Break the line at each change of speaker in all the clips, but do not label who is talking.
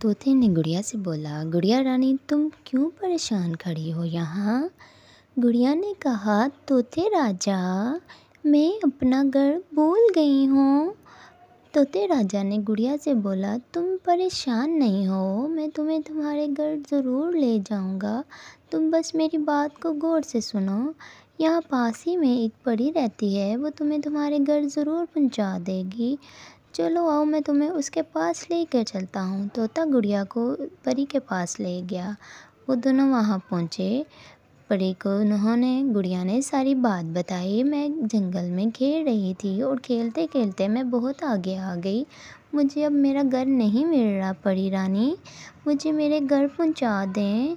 तोते ने गुड़िया से बोला, गुड़िया रानी तुम क्यों परेशान खड़ी हो यहाँ। गुड़िया ने कहा, तोते राजा मैं अपना घर भूल गई हूँ। तोते राजा ने गुड़िया से बोला, तुम परेशान नहीं हो, मैं तुम्हें तुम्हारे घर ज़रूर ले जाऊँगा। तुम बस मेरी बात को गौर से सुनो। यहाँ पास ही में एक परी रहती है, वो तुम्हें तुम्हारे घर ज़रूर पहुँचा देगी। चलो आओ, मैं तुम्हें उसके पास लेकर चलता हूँ। तोता गुड़िया को परी के पास ले गया। वो दोनों वहाँ पहुँचे। परी को गुड़िया ने सारी बात बताई। मैं जंगल में खेल रही थी और खेलते खेलते मैं बहुत आगे आ गई। मुझे अब मेरा घर नहीं मिल रहा परी रानी, मुझे मेरे घर पहुँचा दें।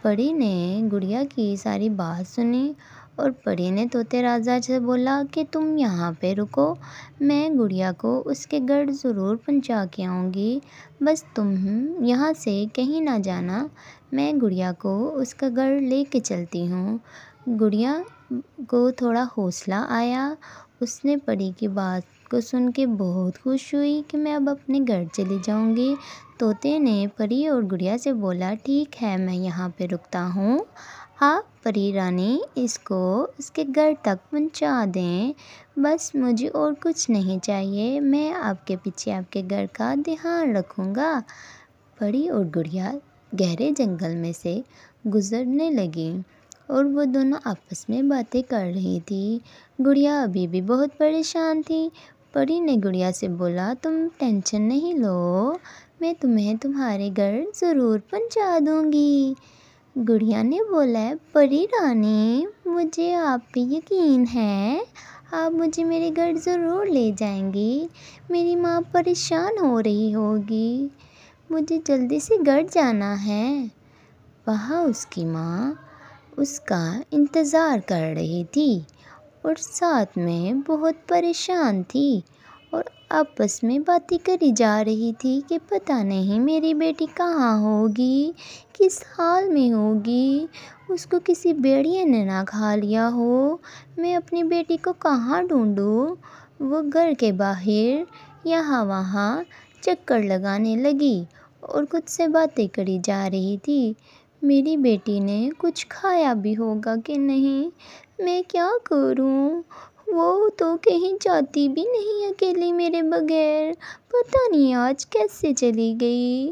परी ने गुड़िया की सारी बात सुनी और परी ने तोते राजा से बोला कि तुम यहाँ पे रुको, मैं गुड़िया को उसके घर ज़रूर पहुँचा के आऊँगी। बस तुम यहाँ से कहीं ना जाना, मैं गुड़िया को उसका घर लेके चलती हूँ। गुड़िया को थोड़ा हौसला आया। उसने परी की बात को सुन के बहुत खुश हुई कि मैं अब अपने घर चली जाऊँगी। तोते ने परी और गुड़िया से बोला, ठीक है मैं यहाँ पे रुकता हूँ, आप परी रानी इसको उसके घर तक पहुँचा दें। बस मुझे और कुछ नहीं चाहिए, मैं आपके पीछे आपके घर का ध्यान रखूँगा। परी और गुड़िया गहरे जंगल में से गुजरने लगी और वो दोनों आपस में बातें कर रही थी। गुड़िया अभी भी बहुत परेशान थी। परी ने गुड़िया से बोला, तुम टेंशन नहीं लो, मैं तुम्हें तुम्हारे घर ज़रूर पहुँचा दूँगी। गुड़िया ने बोला, परी रानी मुझे आप पे यकीन है, आप मुझे मेरे घर ज़रूर ले जाएंगी। मेरी माँ परेशान हो रही होगी, मुझे जल्दी से घर जाना है। वहाँ उसकी माँ उसका इंतज़ार कर रही थी और साथ में बहुत परेशान थी और आपस में बातें करी जा रही थी कि पता नहीं मेरी बेटी कहाँ होगी, किस हाल में होगी, उसको किसी भेड़िए ने ना खा लिया हो, मैं अपनी बेटी को कहाँ ढूँढूँ। वो घर के बाहर यहाँ वहाँ चक्कर लगाने लगी और खुद से बातें करी जा रही थी। मेरी बेटी ने कुछ खाया भी होगा कि नहीं, मैं क्या करूँ, वो तो कहीं जाती भी नहीं अकेली मेरे बगैर, पता नहीं आज कैसे चली गई।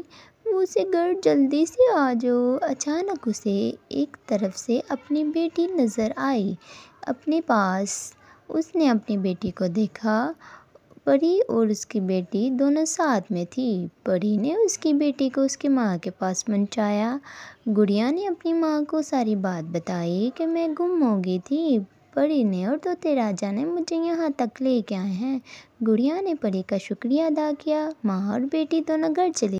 उसे घर जल्दी से आ जाओ। अचानक उसे एक तरफ से अपनी बेटी नज़र आई अपने पास। उसने अपनी बेटी को देखा। परी और उसकी बेटी दोनों साथ में थी। परी ने उसकी बेटी को उसकी माँ के पास पहुँचाया। गुड़िया ने अपनी माँ को सारी बात बताई कि मैं गुम हो गई थी, परी ने और तोते राजा ने मुझे यहाँ तक लेके आए हैं। गुड़िया ने परी का शुक्रिया अदा किया। माँ और बेटी दोनों घर चली।